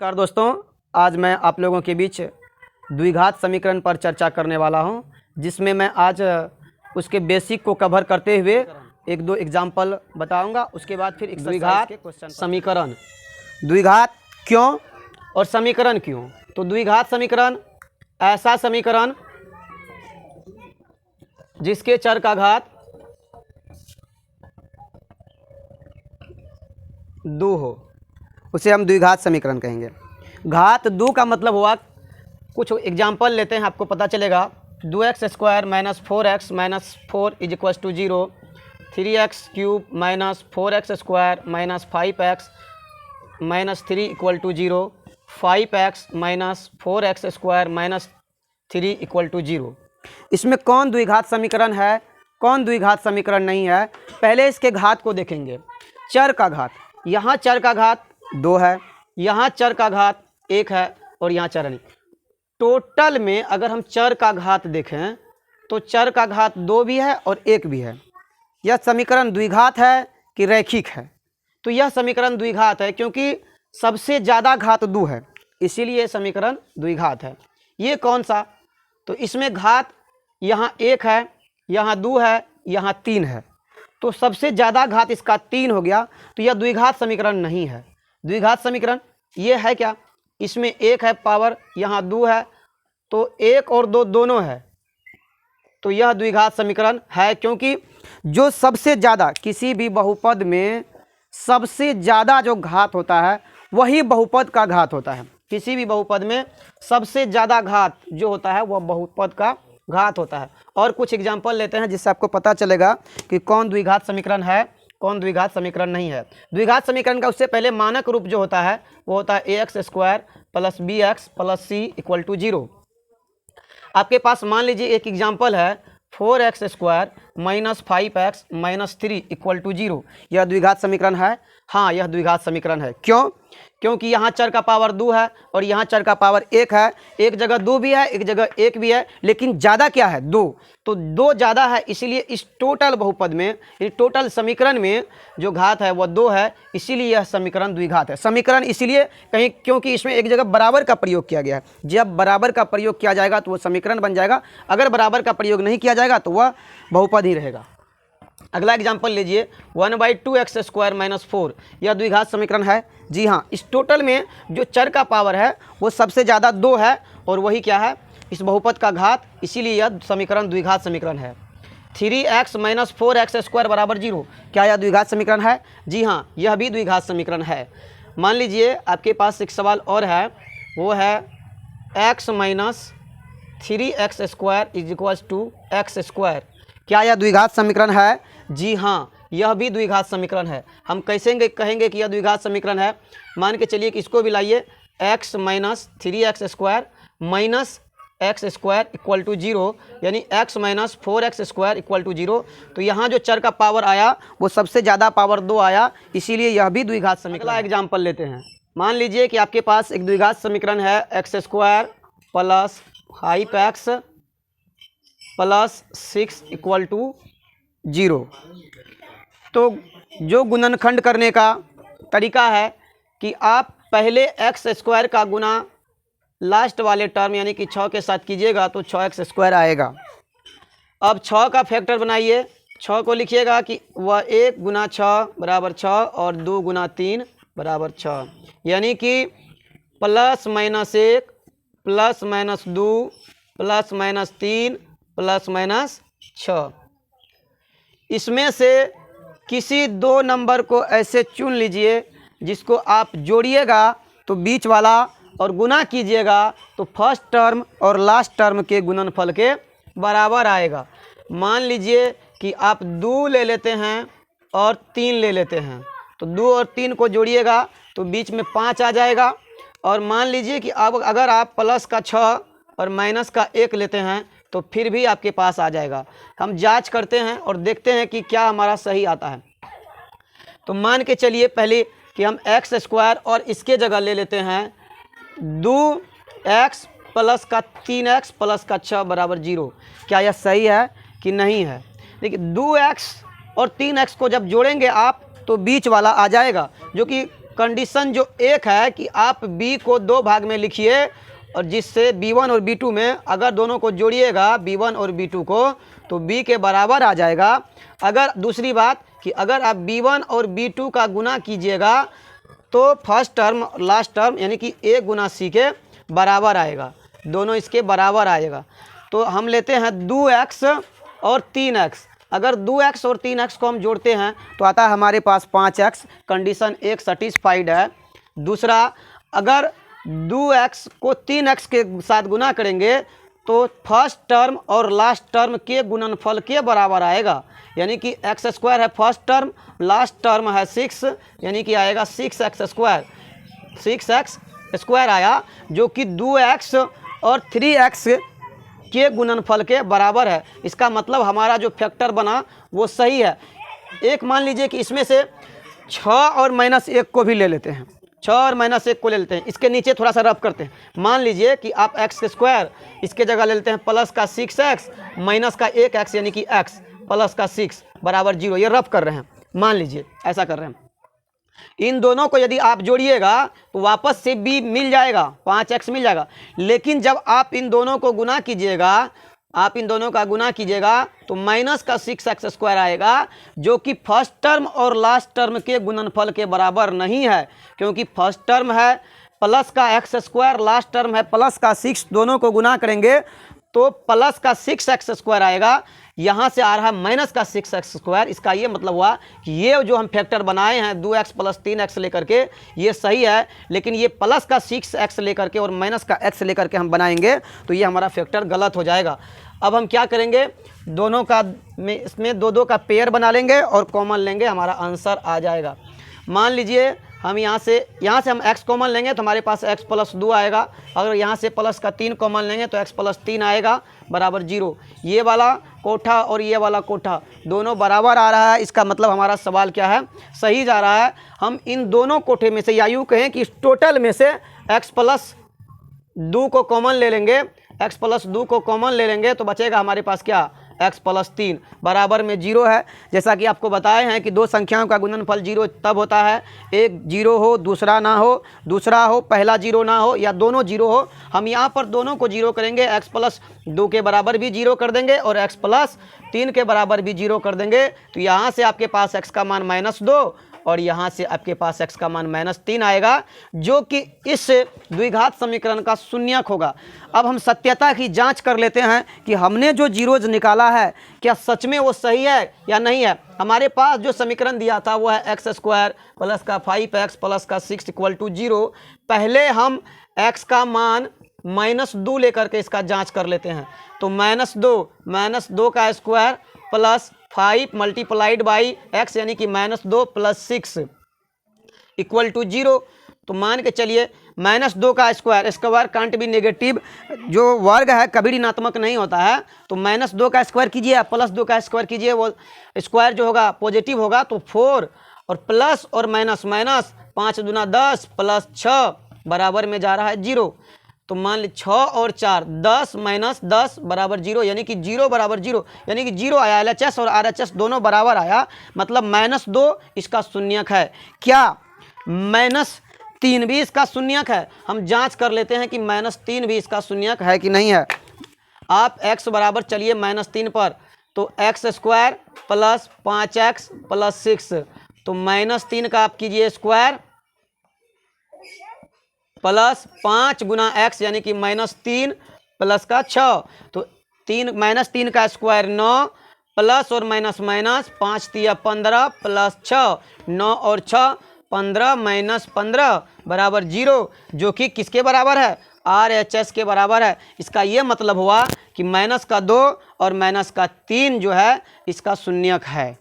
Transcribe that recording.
नमस्कार दोस्तों, आज मैं आप लोगों के बीच द्विघात समीकरण पर चर्चा करने वाला हूं, जिसमें मैं आज उसके बेसिक को कवर करते हुए एक दो एग्जाम्पल बताऊंगा। उसके बाद फिर एक द्विघात समीकरण, द्विघात क्यों और समीकरण क्यों। तो द्विघात समीकरण ऐसा समीकरण जिसके चर का घात 2 हो, उसे हम द्विघात समीकरण कहेंगे। घात 2 का मतलब हुआ, कुछ एग्जाम्पल लेते हैं, आपको पता चलेगा। 2x square minus 4x minus 4 is equal to 0, 3x क्यूब minus 4x square minus 5x minus 3 equal to 0, 5x minus 4x square minus 3 equal to 0। इसमें कौन द्विघात समीकरण है, कौन द्विघात समीकरण नहीं है, पहले इसके घात को देखेंगे। चर का घात, यहाँ चर का घात 2 है, यहाँ चर का घात 1 है और यहाँ चर नहीं। टोटल में अगर हम चर का घात देखें तो चर का घात 2 भी है और 1 भी है। यह समीकरण द्विघात है कि रैखिक है? तो यह समीकरण द्विघात है, क्योंकि सबसे ज़्यादा घात 2 है, इसीलिए समीकरण द्विघात है। ये कौन सा? तो इसमें घात यहाँ 1 है, यहाँ 2 है, यहाँ 3 है, तो सबसे ज़्यादा घात इसका 3 हो गया, तो यह द्विघात समीकरण नहीं है। द्विघात समीकरण ये है क्या? इसमें 1 है पावर, यहाँ 2 है, तो 1 और 2 दोनों है, तो यह द्विघात समीकरण है। क्योंकि जो सबसे ज़्यादा किसी भी बहुपद में सबसे ज़्यादा जो घात होता है वही बहुपद का घात होता है। किसी भी बहुपद में सबसे ज़्यादा घात जो होता है वह बहुपद का घात होता है। और कुछ एग्जाम्पल लेते हैं जिससे आपको पता चलेगा कि कौन द्विघात समीकरण है, कौन द्विघात समीकरण नहीं है। द्विघात समीकरण का उससे पहले मानक रूप जो होता है वो होता है ax square plus bx plus c equal to 0। आपके पास मान लीजिए एक एग्जाम्पल है 4x square minus 5x minus 3 equal to 0। यह द्विघात समीकरण है? हाँ, यह द्विघात समीकरण है। क्यों? क्योंकि यहाँ चर का पावर 2 है और यहाँ चर का पावर 1 है। एक जगह 2 भी है, एक जगह 1 भी है, लेकिन ज़्यादा क्या है? 2। तो 2 ज़्यादा है, इसीलिए इस टोटल बहुपद में, इस टोटल समीकरण में जो घात है वह 2 है, इसीलिए यह समीकरण द्विघात है। समीकरण इसलिए कहीं क्योंकि इसमें एक जगह बराबर का प्रयोग किया गया है। जब बराबर का प्रयोग किया जाएगा तो वह समीकरण बन जाएगा, अगर बराबर का प्रयोग नहीं किया जाएगा तो वह बहुपद ही रहेगा। अगला एग्जाम्पल लीजिए 1/2x स्क्वायर माइनस 4। यह द्विघात समीकरण है? जी हाँ। इस टोटल में जो चर का पावर है वो सबसे ज़्यादा 2 है और वही क्या है? इस बहुपद का घात, इसीलिए यह समीकरण द्विघात समीकरण है। 3x माइनस 4x स्क्वायर बराबर 0। क्या यह द्विघात समीकरण है? जी हाँ, यह भी द्विघात समीकरण है। मान लीजिए आपके पास एक सवाल और है, वो है x minus 3x square is equal to x square. क्या यह द्विघात समीकरण है? जी हाँ, यह भी द्विघात समीकरण है। हम कैसे कहेंगे कि यह द्विघात समीकरण है? मान के चलिए कि इसको भी लाइए, x minus 3x square minus x square equal to 0, यानी x minus 4x square equal to 0। तो यहाँ जो चर का पावर आया वो सबसे ज़्यादा पावर 2 आया, इसीलिए यह भी द्विघात समीकरण। अगला एग्जाम्पल लेते हैं। मान लीजिए कि आपके पास एक द्विघात समीकरण है x square plus 5x plus 6 equal to 0। तो जो गुणनखंड करने का तरीका है कि आप पहले x स्क्वायर का गुना लास्ट वाले टर्म यानी कि 6 के साथ कीजिएगा तो 6x स्क्वायर आएगा। अब 6 का फैक्टर बनाइए, 6 को लिखिएगा कि वह 1 गुना 6 बराबर 6 और 2 गुना 3 बराबर 6, यानी कि plus minus 1 plus minus 2 plus minus 3 plus minus 6। इसमें से किसी 2 नंबर को ऐसे चुन लीजिए जिसको आप जोड़िएगा तो बीच वाला और गुना कीजिएगा तो फर्स्ट टर्म और लास्ट टर्म के गुणनफल के बराबर आएगा। मान लीजिए कि आप 2 ले लेते हैं और 3 ले लेते हैं, तो 2 और 3 को जोड़िएगा तो बीच में 5 आ जाएगा। और मान लीजिए कि अब अगर आप प्लस का 6 और माइनस का 1 लेते हैं तो फिर भी आपके पास आ जाएगा। हम जांच करते हैं और देखते हैं कि क्या हमारा सही आता है। तो मान के चलिए पहले कि हम x स्क्वायर और इसके जगह ले लेते हैं 2x प्लस का 3x प्लस का 6 बराबर 0। क्या यह सही है कि नहीं है? देखिए 2x और 3x को जब जोड़ेंगे आप तो बीच वाला आ जाएगा, जो कि कंडीशन जो एक है कि आप b को दो भाग में लिखिए और जिससे b1 और b2 में अगर दोनों को जोड़िएगा b1 और b2 को तो b के बराबर आ जाएगा। अगर दूसरी बात कि अगर आप b1 और b2 का गुना कीजिएगा तो फर्स्ट टर्म लास्ट टर्म यानी कि a गुना c के बराबर आएगा, दोनों इसके बराबर आएगा। तो हम लेते हैं 2x और 3x। अगर 2x और 3x को हम जोड़ते हैं तो आता है हमारे पास 5x। कंडीशन एक सेटिस्फाइड है। दूसरा, अगर 2x को 3x के साथ गुना करेंगे तो फर्स्ट टर्म और लास्ट टर्म के गुणनफल के बराबर आएगा, यानी कि x स्क्वायर है फर्स्ट टर्म, लास्ट टर्म है 6 यानी कि आएगा 6x स्क्वायर। 6x स्क्वायर आया जो कि 2x और 3x के गुणनफल के बराबर है। इसका मतलब हमारा जो फैक्टर बना वो सही है। एक मान लीजिए कि इसमें से 6 और -1 को भी ले लेते हैं, 6 और -1 को ले लेते हैं। इसके नीचे थोड़ा सा रफ करते हैं। मान लीजिए कि आप x स्क्वायर इसके जगह ले लेते हैं प्लस का 6x माइनस का 1x यानी कि x प्लस का 6 बराबर 0। ये रफ कर रहे हैं, मान लीजिए ऐसा कर रहे हैं। इन दोनों को यदि आप जोड़िएगा तो वापस से b मिल जाएगा, 5x मिल जाएगा। लेकिन जब आप इन दोनों को गुना कीजिएगा, आप इन दोनों का गुना कीजिएगा तो माइनस का 6x स्क्वायर आएगा जो कि फर्स्ट टर्म और लास्ट टर्म के गुणनफल के बराबर नहीं है, क्योंकि फर्स्ट टर्म है प्लस का x स्क्वायर, लास्ट टर्म है प्लस का 6। दोनों को गुना करेंगे तो प्लस का 6x स्क्वायर आएगा, यहाँ से आ रहा है माइनस का 6x स्क्वायर। इसका ये मतलब हुआ कि ये जो हम फैक्टर बनाए हैं 2x प्लस 3x लेकर के ये सही है, लेकिन ये प्लस का 6x लेकर के और माइनस का x लेकर के हम बनाएंगे तो ये हमारा फैक्टर गलत हो जाएगा। अब हम क्या करेंगे, दोनों का इसमें दो का पेयर बना लेंगे और कॉमन लेंगे, हमारा आंसर आ जाएगा। मान लीजिए हम यहाँ से हम x कॉमन लेंगे तो हमारे पास x प्लस 2 आएगा। अगर यहाँ से प्लस का 3 कॉमन लेंगे तो x प्लस 3 आएगा बराबर 0। ये वाला कोठा और ये वाला कोठा दोनों बराबर आ रहा है। इसका मतलब हमारा सवाल क्या है, सही जा रहा है। हम इन दोनों कोठे में से या यूँ कहें कि इस टोटल में से x प्लस 2 को कॉमन ले लेंगे, x प्लस 2 को कॉमन ले लेंगे तो बचेगा हमारे पास क्या, x प्लस 3 बराबर में 0 है। जैसा कि आपको बताए हैं कि दो संख्याओं का गुणनफल 0 तब होता है, एक 0 हो दूसरा ना हो, दूसरा हो पहला 0 ना हो, या दोनों 0 हो। हम यहाँ पर दोनों को 0 करेंगे, x प्लस 2 के बराबर भी 0 कर देंगे और x प्लस 3 के बराबर भी 0 कर देंगे। तो यहाँ से आपके पास x का मान -2 और यहाँ से आपके पास x का मान -3 आएगा, जो कि इस द्विघात समीकरण का शून्यक होगा। अब हम सत्यता की जांच कर लेते हैं कि हमने जो जीरोज निकाला है क्या सच में वो सही है या नहीं है। हमारे पास जो समीकरण दिया था वो है x स्क्वायर प्लस का 5x प्लस का 6 इक्वल टू 0। पहले हम x का मान -2 लेकर के इसका जांच कर लेते हैं। तो -2 का square plus 5 multiplied by x यानी कि -2 प्लस 6 इक्वल टू 0। तो मान के चलिए -2 का स्क्वायर कांट भी नेगेटिव, जो वर्ग है कभी ऋणात्मक नहीं होता है। तो -2 का स्क्वायर कीजिए प्लस 2 का स्क्वायर कीजिए, वो स्क्वायर जो होगा पॉजिटिव होगा। तो 4 और प्लस और माइनस 5 दूना 10 प्लस 6 बराबर में जा रहा है 0। तो मान ली 6 और 4 10 माइनस 10 बराबर 0, यानी कि 0 बराबर 0, यानी कि 0 आया। LHS और RHS दोनों बराबर आया, मतलब -2 इसका शून्यक है। क्या -3 भी इसका शून्यक है? हम जांच कर लेते हैं कि -3 भी इसका शून्यक है कि नहीं है। आप x बराबर चलिए -3 पर, तो x square plus 5x plus 6, तो -3 का आप कीजिए स्क्वायर प्लस 5 गुना x यानी कि -3 प्लस का 6, तो -3 का स्क्वायर 9 प्लस और माइनस 5 तिया 15 प्लस 6 9 और 6 15 माइनस 15 बराबर 0, जो कि किसके बराबर है? RHS के बराबर है। इसका ये मतलब हुआ कि -2 और -3 जो है इसका शून्यक है।